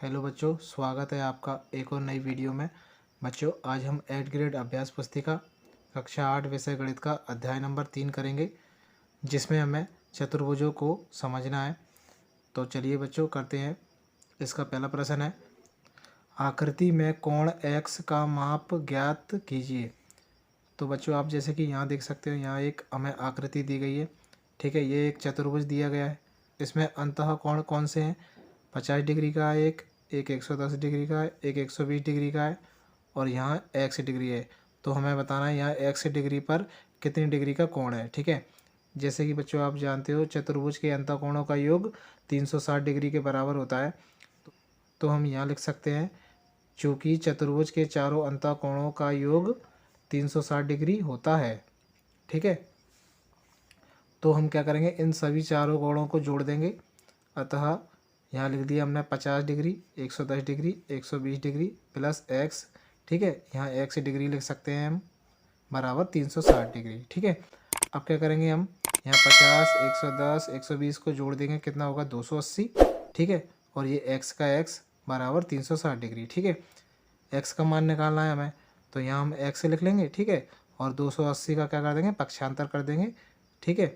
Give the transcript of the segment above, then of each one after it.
Hello बच्चों, स्वागत है आपका एक और नई वीडियो में। बच्चों, आज हम 8th ग्रेड अभ्यास पुस्तिका कक्षा 8 विषय गणित का अध्याय नंबर 3 करेंगे, जिसमें हमें चतुर्भुजों को समझना है। तो चलिए बच्चों करते हैं। इसका पहला प्रश्न है, आकृति में कोण x का माप ज्ञात कीजिए। तो बच्चों आप जैसे कि यहाँ देख सकते हो, यहाँ एक हमें आकृति दी गई है। ठीक है, ये एक चतुर्भुज दिया गया है। इसमें अंतः कोण कौन से हैं? 50 डिग्री का है, एक 110 डिग्री का है, एक 120 डिग्री का है और यहाँ x डिग्री है। तो हमें बताना है यहाँ x डिग्री पर कितनी डिग्री का कोण है। ठीक है, जैसे कि बच्चों आप जानते हो चतुर्भुज के अंतः कोणों का योग 360 डिग्री के बराबर होता है। तो हम यहाँ लिख सकते हैं, चूँकि चतुर्भुज के चारों अंतः कोणों का योग 360 डिग्री होता है। ठीक है, तो हम क्या करेंगे, इन सभी चारों कोणों को जोड़ देंगे। अतः यहाँ लिख दिया हमने 50 degree, 110 degree, 120 degree plus x। ठीक है, यहाँ x डिग्री लिख सकते हैं हम, बराबर 360 डिग्री। ठीक है, अब क्या करेंगे हम, यहाँ 50, 110, 120 को जोड़ देंगे, कितना होगा 280। ठीक है, और ये x का x बराबर 360 डिग्री। ठीक है, x का मान निकालना है हमें, तो यहाँ हम x लिख लेंगे। ठीक है, और 280 का क्या कर देंगे, पक्षांतर कर देंगे। ठीक है,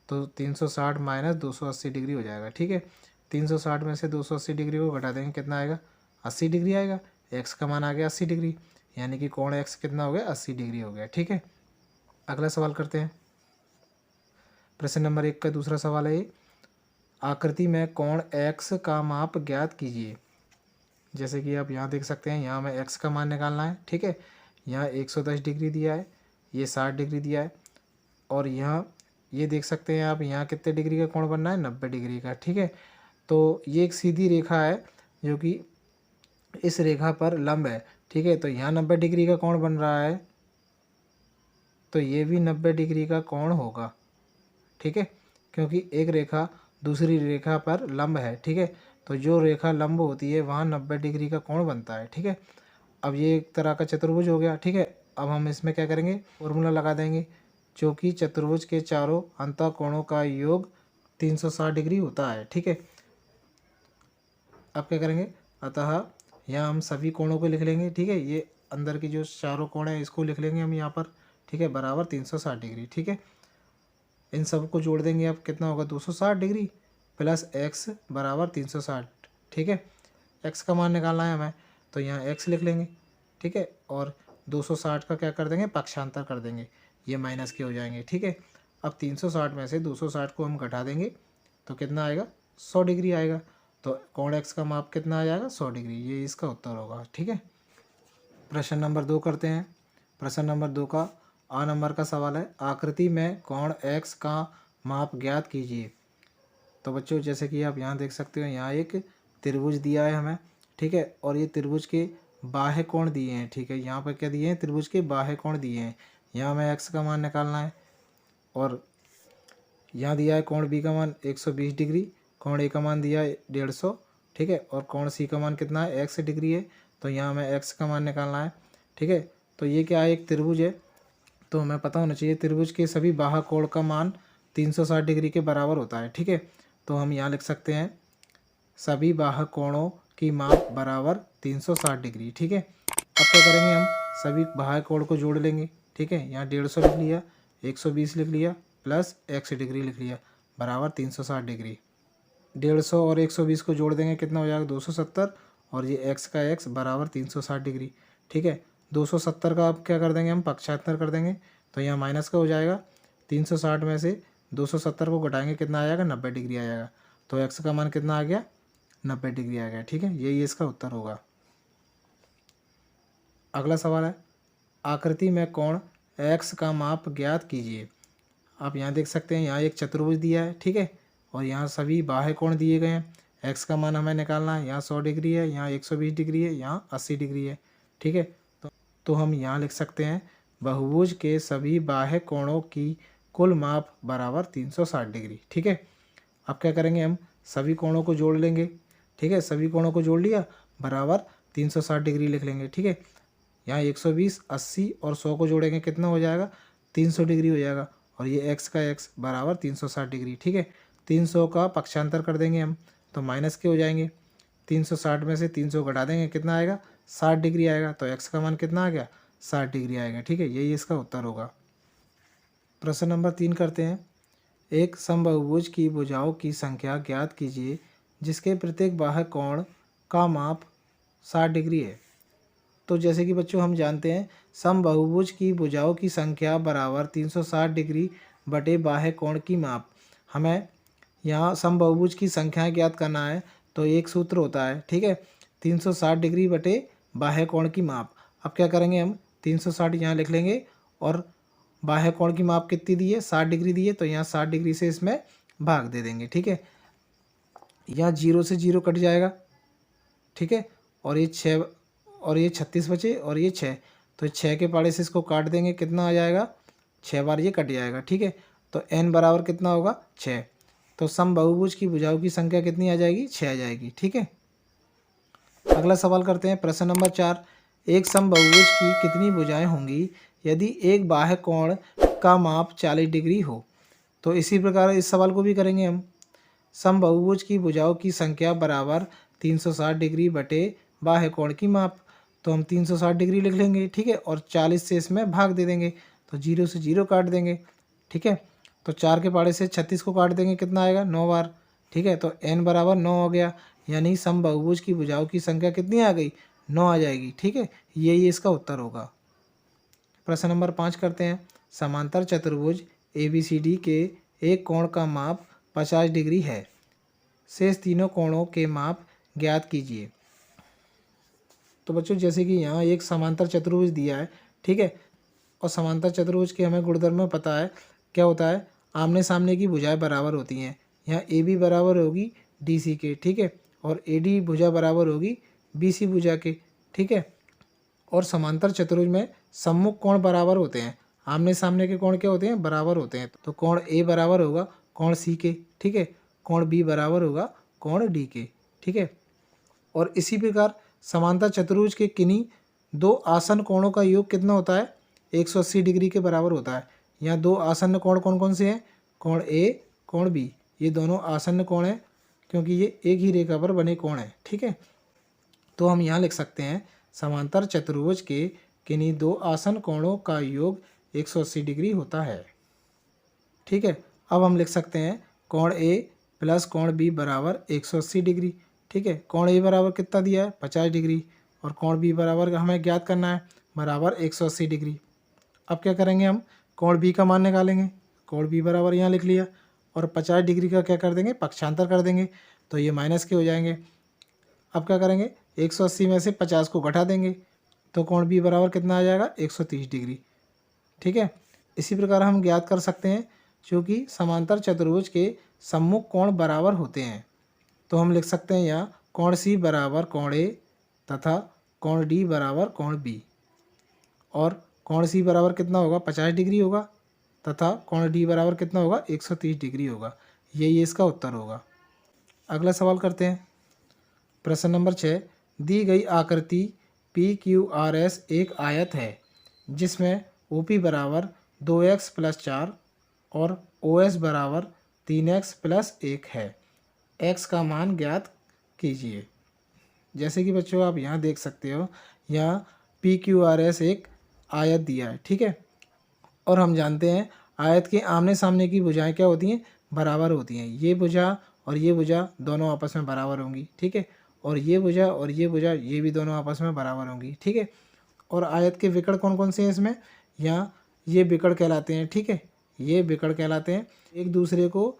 तो 360 माइनस 280 डिग्री हो जाएगा। ठीक है, 360 में से 280 डिग्री को घटा देंगे, कितना आएगा 80 डिग्री आएगा। x का मान आ गया 80 डिग्री, यानी कि कोण x कितना हो गया 80 डिग्री हो गया। ठीक है, अगला सवाल करते हैं। प्रश्न नंबर 1 का दूसरा सवाल है ये, आकृति में कोण x का माप ज्ञात कीजिए। जैसे कि आप यहाँ देख सकते हैं, यहाँ हमें x का मान निकालना है। ठीक है, यहाँ 110 डिग्री दिया है, ये 60 डिग्री दिया है और यहाँ ये देख सकते हैं आप, यहाँ कितने डिग्री का कोण बनना है 90 डिग्री का। ठीक है, तो ये एक सीधी रेखा है जो कि इस रेखा पर लंब है। ठीक है, तो यहाँ 90 डिग्री का कोण बन रहा है, तो ये भी 90 डिग्री का कोण होगा। ठीक है, क्योंकि एक रेखा दूसरी रेखा पर लंब है। ठीक है, तो जो रेखा लंब होती है वहाँ 90 डिग्री का कोण बनता है। ठीक है, अब ये एक तरह का चतुर्भुज हो गया। ठीक है, अब हम इसमें क्या करेंगे, फॉर्मूला लगा देंगे, क्योंकि चतुर्भुज के चारों अंतः कोणों का योग 360 डिग्री होता है। ठीक है, अब क्या करेंगे, अतः यहाँ हम सभी कोणों को लिख लेंगे। ठीक है, ये अंदर की जो चारों कोण है इसको लिख लेंगे हम यहाँ पर। ठीक है, बराबर 360 डिग्री। ठीक है, इन सब को जोड़ देंगे, अब कितना होगा 260 डिग्री प्लस x बराबर 360। ठीक है, x का मान निकालना है हमें, तो यहाँ x लिख लेंगे। ठीक है, और 260 का क्या कर देंगे, पक्षांतर कर देंगे, ये माइनस के हो जाएंगे। ठीक है, अब 360 में से 260 को हम घटा देंगे, तो कितना आएगा 100 डिग्री आएगा। तो कोण x का माप कितना आ जाएगा 100 डिग्री, ये इसका उत्तर होगा। ठीक है, प्रश्न नंबर 2 करते हैं। प्रश्न नंबर 2 का आ नंबर का सवाल है, आकृति में कोण x का माप ज्ञात कीजिए। तो बच्चों जैसे कि आप यहाँ देख सकते हो, यहाँ एक त्रिभुज दिया है हमें। ठीक है, और ये त्रिभुज के बाह्य कोण दिए हैं। ठीक है, यहाँ पर क्या दिए हैं, त्रिभुज के बाह्य कोण दिए हैं। यहाँ हमें x का मान निकालना है और यहाँ दिया है कोण b का मान 120 डिग्री, कोण a का मान दिया है 150। ठीक है, और कोण c का मान कितना है x डिग्री है, तो यहाँ हमें x का मान निकालना है। ठीक है, तो ये क्या है, एक त्रिभुज है, तो हमें पता होना चाहिए त्रिभुज के सभी बाह्य कोण का मान 360 डिग्री के बराबर होता है। ठीक है, तो हम यहाँ लिख सकते हैं, सभी बाह्य कोणों की माप बराबर 360 डिग्री। ठीक है, अब क्या करेंगे, हम सभी बाह्य कोण को जोड़ लेंगे। ठीक है, यहाँ 150 लिख लिया, 120 लिख लिया प्लस x डिग्री लिख लिया, बराबर 360 डिग्री। 150 और 120 को जोड़ देंगे, कितना हो जाएगा 270, और ये x का x बराबर 360 डिग्री। ठीक है, 270 का अब क्या कर देंगे, हम पक्षांतर कर देंगे, तो यहाँ माइनस का हो जाएगा। 360 में से 270 को घटाएंगे, कितना आ जाएगा 90 डिग्री आ जाएगा। तो x का मान कितना आ गया 90 डिग्री आ गया। ठीक है, यही इसका उत्तर होगा। अगला सवाल है, आकृति में कोण x का माप ज्ञात कीजिए। आप यहाँ देख सकते हैं, यहाँ एक चतुर्भुज दिया है। ठीक है, और यहाँ सभी बाह्य कोण दिए गए हैं। x का मान हमें निकालना है, यहाँ 100 डिग्री है, यहाँ 120 डिग्री है, यहाँ 80 डिग्री है। ठीक है, तो हम यहाँ लिख सकते हैं, बहुभुज के सभी बाह्य कोणों की कुल माप बराबर 360 डिग्री। ठीक है, अब क्या करेंगे, हम सभी कोणों को जोड़ लेंगे। ठीक है, सभी कोणों को जोड़ लिया, बराबर 360 डिग्री लिख लेंगे। ठीक है, यहाँ 120, 80 और 100 को जोड़ेंगे, कितना हो जाएगा 300 डिग्री हो जाएगा, और ये x का x बराबर 360 डिग्री। ठीक है, 300 का पक्षांतर कर देंगे हम, तो माइनस के हो जाएंगे, 360 में से 300 घटा देंगे, कितना आएगा 60 डिग्री आएगा। तो x का मान कितना आ गया 60 डिग्री आएगा। ठीक है, यही इसका उत्तर होगा। प्रश्न नंबर 3 करते हैं। एक समबाहुभुज की भुजाओं की संख्या ज्ञात कीजिए जिसके प्रत्येक बाह्य कोण का माप 60 डिग्री है। तो जैसे कि बच्चों हम जानते हैं समबाहुभुज की भुजाओं की संख्या बराबर 360 डिग्री बटे बाह्य कोण की माप। हमें यहाँ समबाहुभुज की संख्याएं ज्ञात करना है तो एक सूत्र होता है, ठीक है, 360 डिग्री बटे बाह्य कोण की माप। अब क्या करेंगे हम 360 यहाँ लिख लेंगे और बाह्य कोण की माप कितनी दी है 60 डिग्री दी है, तो यहाँ 60 डिग्री से इसमें भाग दे देंगे। ठीक है, यहाँ 0 से 0 कट जाएगा। ठीक है, और ये 6 और ये 36 बचे और ये 6, तो 6 के पाड़े से इसको काट देंगे, कितना आ जाएगा 6 बार ये कट जाएगा। ठीक है, तो n बराबर कितना होगा 6। तो समबाहुभुज की भुजाओं की संख्या कितनी आ जाएगी 6 आ जाएगी। ठीक है, अगला सवाल करते हैं। प्रश्न नंबर 4, एक समबाहुभुज की कितनी भुजाएं होंगी यदि एक बाह्य कोण का माप 40 डिग्री हो। तो इसी प्रकार इस सवाल को भी करेंगे हम। समबाहुभुज की भुजाओं की संख्या बराबर 360 डिग्री बटे बाह्य कोण की माप। तो हम 360 डिग्री लिख लेंगे, ठीक है, और 40 से इसमें भाग दे देंगे, तो 0 से 0 काट देंगे। ठीक है, तो 4 के पाड़े से 36 को काट देंगे, कितना आएगा 9 बार। ठीक है, तो n बराबर 9 हो गया, यानी समबाहुभुज की भुजाओं की संख्या कितनी आ गई 9 आ जाएगी। ठीक है, यही इसका उत्तर होगा। प्रश्न नंबर 5 करते हैं। समांतर चतुर्भुज ABCD के एक कोण का माप 50 डिग्री है, शेष तीनों कोणों के माप ज्ञात कीजिए। तो बच्चों जैसे कि यहाँ एक समांतर चतुर्भुज दिया है, ठीक है, और समांतर चतुर्भुज के हमें गुणधर्म में पता है क्या होता है, आमने सामने की भुजाएं बराबर होती हैं। यहाँ AB बराबर होगी DC के, ठीक है, और AD भुजा बराबर होगी BC भुजा के। ठीक है, और समांतर चतुर्भुज में सम्मुख कोण बराबर होते हैं, आमने सामने के कोण क्या होते हैं बराबर होते हैं। तो कोण A बराबर होगा कोण C के, ठीक है, कोण B बराबर होगा कोण D के। ठीक है, और इसी प्रकार समांतर चतुर्भुज के किन्हीं दो आसन्न कोणों का योग कितना होता है 180 डिग्री के बराबर होता है। यहाँ दो आसन्न कोण कौन कौन से हैं, कोण A कोण B, ये दोनों आसन्न कोण हैं क्योंकि ये एक ही रेखा पर बने कोण हैं। ठीक है, तो हम यहाँ लिख सकते हैं समांतर चतुर्भुज के किन्हीं दो आसन्न कोणों का योग 180 डिग्री होता है। ठीक है, अब हम लिख सकते हैं कोण A प्लस कोण B बराबर 180 डिग्री। ठीक है, कोण A बराबर कितना दिया है 50 डिग्री और कोण B बराबर हमें ज्ञात करना है बराबर 180 डिग्री। अब क्या करेंगे हम कोण B का मान निकालेंगे। कोण B बराबर यहाँ लिख लिया और 50 डिग्री का क्या कर देंगे पक्षांतर कर देंगे, तो ये माइनस के हो जाएंगे। अब क्या करेंगे 180 में से 50 को घटा देंगे, तो कोण B बराबर कितना आ जाएगा 130 डिग्री। ठीक है, इसी प्रकार हम ज्ञात कर सकते हैं क्योंकि समांतर चतुर्भुज के सम्मुख कोण बराबर होते हैं, तो हम लिख सकते हैं यहाँ कोण C बराबर कोण A तथा कोण D बराबर कोण B, और कोण C बराबर कितना होगा 50 डिग्री होगा तथा कोण D बराबर कितना होगा 130 डिग्री होगा। यही इसका उत्तर होगा। अगला सवाल करते हैं। प्रश्न नंबर 6, दी गई आकृति PQRS एक आयत है जिसमें OP बराबर 2x प्लस 4 और OS बराबर 3x प्लस 1 है, x का मान ज्ञात कीजिए। जैसे कि बच्चों आप यहाँ देख सकते हो, यहाँ PQRS एक आयत दिया है, ठीक है, और हम जानते हैं आयत के आमने सामने की भुजाएं क्या होती हैं बराबर होती हैं। ये भुजा और ये भुजा दोनों आपस में बराबर होंगी, ठीक है, और ये भुजा और ये भुजा ये भी दोनों आपस में बराबर होंगी। ठीक है, और आयत के विकर्ण कौन कौन से हैं इसमें, यहाँ ये विकर्ण कहलाते हैं। ठीक है, ये विकर्ण कहलाते हैं, एक दूसरे को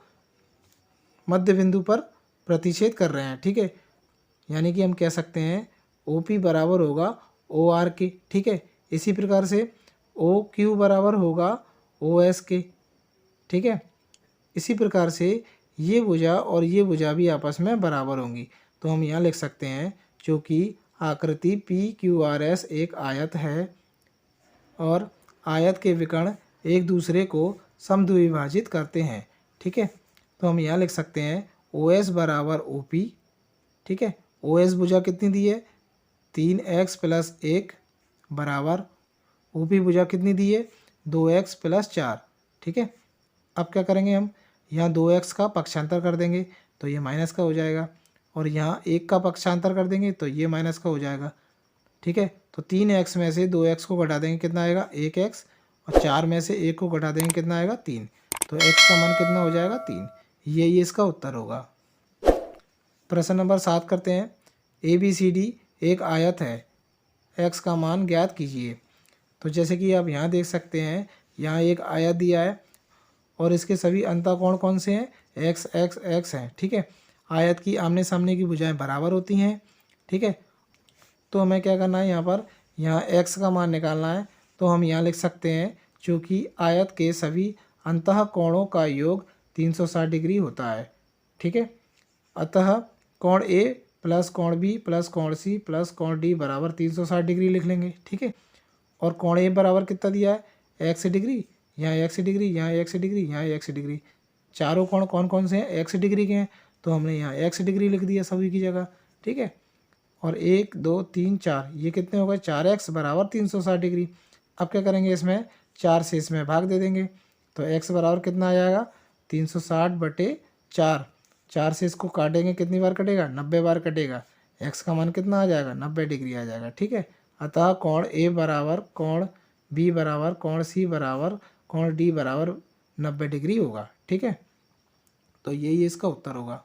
मध्य बिंदु पर प्रतिच्छेद कर रहे हैं। ठीक है, यानी कि हम कह सकते हैं OP बराबर होगा OR के। ठीक है, इसी प्रकार से OQ बराबर होगा OS के। ठीक है, इसी प्रकार से ये भुजा और ये भुजा भी आपस में बराबर होंगी, तो हम यहाँ लिख सकते हैं क्योंकि आकृति PQRS एक आयत है और आयत के विकर्ण एक दूसरे को समद्विभाजित करते हैं। ठीक है, तो हम यहाँ लिख सकते हैं OS बराबर OP। ठीक है, OS भुजा कितनी दी है 3x प्लस 1 बराबर OP भुजा कितनी दी है 2x प्लस 4। ठीक है, अब क्या करेंगे हम यहाँ 2x का पक्षांतर कर देंगे, तो ये माइनस का हो जाएगा और यहाँ 1 का पक्षांतर कर देंगे तो ये माइनस का हो जाएगा। ठीक है, तो 3x में से 2x को घटा देंगे कितना आएगा 1x, और 4 में से 1 को घटा देंगे कितना आएगा 3, तो x का मान कितना हो जाएगा 3। ये इसका उत्तर होगा। प्रश्न नंबर 7 करते हैं। ABCD एक आयत है, x का मान ज्ञात कीजिए। तो जैसे कि आप यहाँ देख सकते हैं, यहाँ एक आयत दिया है और इसके सभी अंतःकोण कौन से हैं, x x x हैं। ठीक है, आयत की आमने सामने की भुजाएं बराबर होती हैं। ठीक है, तो हमें क्या करना है, यहाँ x का मान निकालना है। तो हम यहाँ लिख सकते हैं, चूँकि आयत के सभी अंतःकोणों का योग 360 डिग्री होता है। ठीक है, अतः कोण A प्लस कोण B प्लस कोण C प्लस कोण D बराबर 360 डिग्री लिख लेंगे। ठीक है, और कोण A बराबर कितना दिया है, x डिग्री, यहाँ x डिग्री, यहाँ x डिग्री, यहाँ x डिग्री। चारों कोण कौन कौन से हैं, x डिग्री के हैं, तो हमने यहाँ x डिग्री लिख दिया सभी की जगह। ठीक है, और 1 2 3 4 ये कितने हो गए, 4x बराबर 360 डिग्री। अब क्या करेंगे, इसमें 4 से इसमें भाग दे देंगे, तो x बराबर कितना आ जाएगा 360/4। 4 से इसको काटेंगे, कितनी बार कटेगा, 90 बार कटेगा। x का मान कितना आ जाएगा, 90 डिग्री आ जाएगा। ठीक है, अतः कोण A बराबर कोण B बराबर कोण C बराबर कोण D बराबर 90 डिग्री होगा। ठीक है, तो यही इसका उत्तर होगा।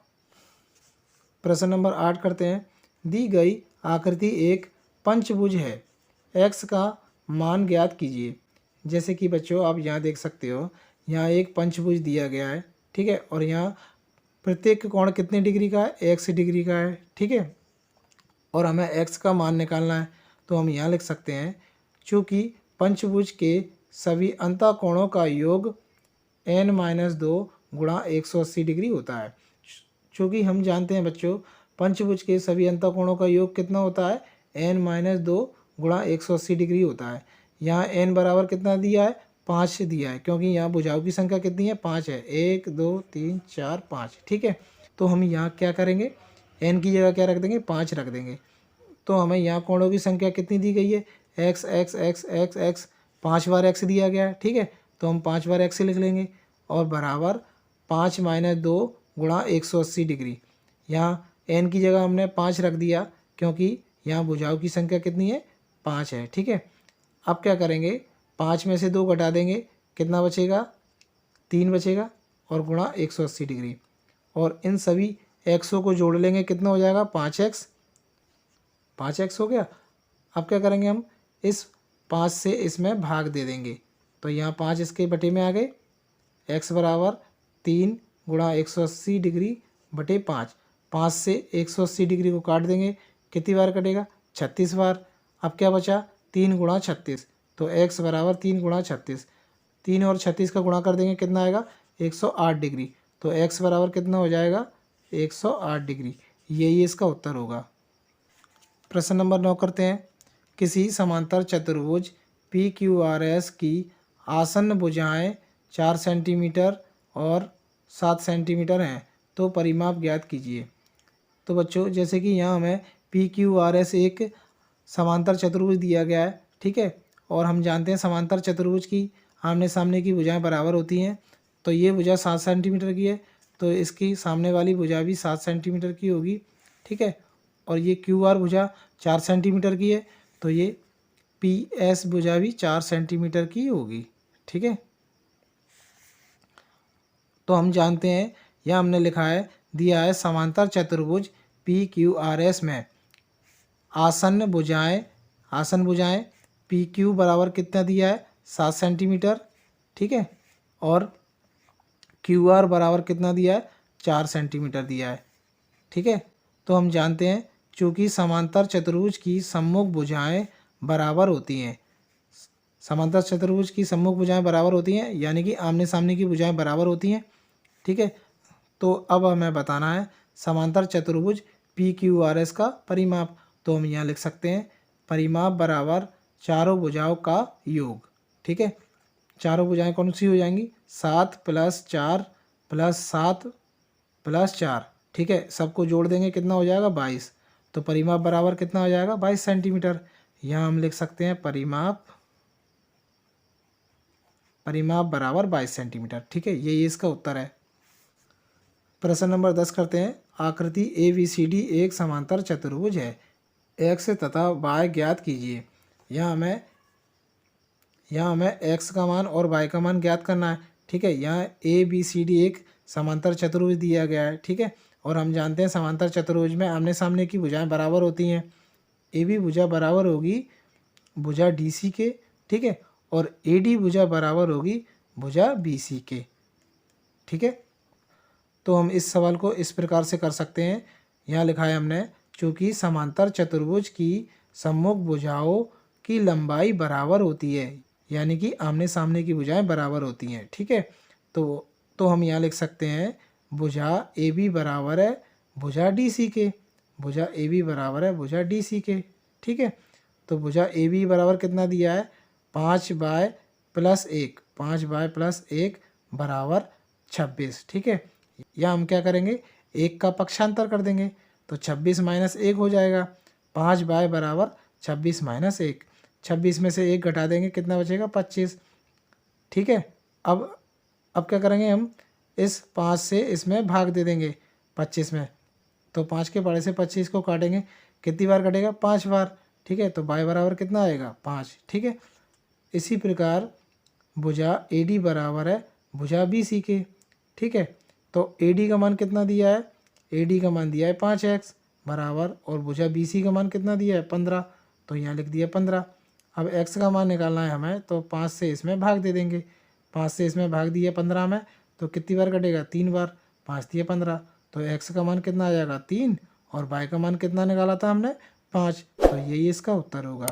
प्रश्न नंबर 8 करते हैं। दी गई आकृति एक पंचभुज है, x का मान ज्ञात कीजिए। जैसे कि बच्चों आप यहाँ देख सकते हो, यहाँ एक पंचभुज दिया गया है। ठीक है, और यहाँ प्रत्येक कोण कितने डिग्री का है, x डिग्री का है। ठीक है, और हमें x का मान निकालना है। तो हम यहाँ लिख सकते हैं, चूँकि पंचभुज के सभी अंतःकोणों का योग n-2 गुणा 180 डिग्री होता है। चूँकि हम जानते हैं बच्चों, पंचभुज के सभी अंतःकोणों का योग कितना होता है, n-2 गुणा 180 डिग्री होता है। यहाँ n बराबर कितना दिया है, 5 दिया है, क्योंकि यहाँ भुजाओं की संख्या कितनी है, 5 है, 1 2 3 4 5। ठीक है, तो हम यहाँ क्या करेंगे, n की जगह क्या रख देंगे, 5 रख देंगे। तो हमें यहाँ कोणों की संख्या कितनी दी गई है, x x x x x, 5 बार x दिया गया है। ठीक है, तो हम 5 बार x लिख लेंगे, और बराबर 5 - 2 गुणा 180 डिग्री। यहाँ n की जगह हमने 5 रख दिया, क्योंकि यहाँ भुजाओं की संख्या कितनी है, 5 है। ठीक है, अब क्या करेंगे, 5 में से 2 घटा देंगे, कितना बचेगा, 3 बचेगा, और गुणा 180 डिग्री, और इन सभी एक्सों को जोड़ लेंगे, कितना हो जाएगा 5x। 5x हो गया। अब क्या करेंगे, हम इस 5 से इसमें भाग दे देंगे, तो यहाँ 5 इसके बटे में आ गए, x बराबर 3 गुणा 180 डिग्री बटे 5। 5 से 180 डिग्री को काट देंगे, कितनी बार कटेगा, 36 बार। अब क्या बचा, 3 गुणा 36, तो x बराबर 3 गुणा 36। 3 और 36 का गुणा कर देंगे, कितना आएगा 108 डिग्री, तो x बराबर कितना हो जाएगा 108 डिग्री। यही इसका उत्तर होगा। प्रश्न नंबर 9 करते हैं। किसी समांतर चतुर्भुज PQRS की आसन्न भुजाएं 4 सेंटीमीटर और 7 सेंटीमीटर हैं, तो परिमाप ज्ञात कीजिए। तो बच्चों जैसे कि यहाँ हमें PQRS एक समांतर चतुर्भुज दिया गया है। ठीक है, और हम जानते हैं समांतर चतुर्भुज की आमने सामने की भुजाएं बराबर होती हैं। तो ये भुजा 7 सेंटीमीटर की है, तो इसकी सामने वाली भुजा भी 7 सेंटीमीटर की होगी। ठीक है, और ये QR भुजा 4 सेंटीमीटर की है, तो ये PS भुजा भी 4 सेंटीमीटर की होगी। ठीक है, तो हम जानते हैं, यह हमने लिखा है, दिया है समांतर चतुर्भुज PQRS में आसन्न भुजाएं PQ बराबर कितना दिया है, 7 सेंटीमीटर। ठीक है, और QR बराबर कितना दिया है, 4 सेंटीमीटर दिया है। ठीक है, तो हम जानते हैं, चूँकि समांतर चतुर्भुज की सम्मुख भुजाएं बराबर होती हैं, समांतर चतुर्भुज की सम्मुख भुजाएं बराबर होती हैं, यानी कि आमने सामने की भुजाएं बराबर होती हैं। ठीक है, तो अब हमें बताना है समांतर चतुर्भुज PQRS का परिमाप। तो हम यहाँ लिख सकते हैं, परिमाप बराबर चारों भुजाओं का योग। ठीक है, चारों भुजाएं कौन सी हो जाएंगी, 7 + 4 + 7 + 4। ठीक है, सबको जोड़ देंगे, कितना हो जाएगा 22। तो परिमाप बराबर कितना हो जाएगा 22 सेंटीमीटर। यहाँ हम लिख सकते हैं परिमाप बराबर 22 सेंटीमीटर। ठीक है, यही इसका उत्तर है। प्रश्न नंबर 10 करते हैं। आकृति ABCD एक समांतर चतुर्भुज है। x तथा y ज्ञात कीजिए। यहाँ हमें x का मान और y का मान ज्ञात करना है। ठीक है, यहाँ ABCD एक समांतर चतुर्भुज दिया गया है। ठीक है, और हम जानते हैं समांतर चतुर्भुज में आमने सामने की भुजाएं बराबर होती हैं। AB भुजा बराबर होगी भुजा DC के। ठीक है, और AD भुजा बराबर होगी भुजा BC के। ठीक है, तो हम इस सवाल को इस प्रकार से कर सकते हैं। यहाँ लिखा है हमने, चूँकि समांतर चतुर्भुज की सम्मुख भुजाओं की लंबाई बराबर होती है, यानी कि आमने सामने की भुजाएं बराबर होती हैं। ठीक है, तो हम यहाँ लिख सकते हैं भुजा AB बराबर है भुजा DC के। भुजा AB बराबर है भुजा DC के। ठीक है, तो भुजा AB बराबर कितना दिया है, 5/+1, 5/+1 बराबर 26। ठीक है, या हम क्या करेंगे, 1 का पक्षांतर कर देंगे तो 26 - 1 हो जाएगा। 5/, बराबर 26 - 1। 26 में से 1 घटा देंगे, कितना बचेगा, 25। ठीक है, अब क्या करेंगे, हम इस 5 से इसमें भाग दे देंगे 25 में, तो 5 के बड़े से 25 को काटेंगे, कितनी बार कटेगा, 5 बार। ठीक है, तो y बराबर कितना आएगा, 5। ठीक है, इसी प्रकार भुजा AD बराबर है भुजा BC के। ठीक है, तो AD का मान कितना दिया है, AD का मान दिया है 5x बराबर, और भुजा BC का मान कितना दिया है, 15, तो यहाँ लिख दिया 15। अब x का मान निकालना है हमें, तो 5 से इसमें भाग दे देंगे। 5 से इसमें भाग दिया 15 में, तो कितनी बार कटेगा, 3 बार। 5 दिए 15, तो x का मान कितना आ जाएगा, 3, और y का मान कितना निकाला था हमने, 5। तो यही इसका उत्तर होगा।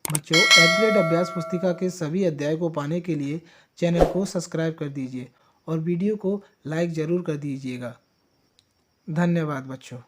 बच्चों, एड अभ्यास पुस्तिका के सभी अध्याय को पाने के लिए चैनल को सब्सक्राइब कर दीजिए और वीडियो को लाइक ज़रूर कर दीजिएगा। धन्यवाद बच्चों।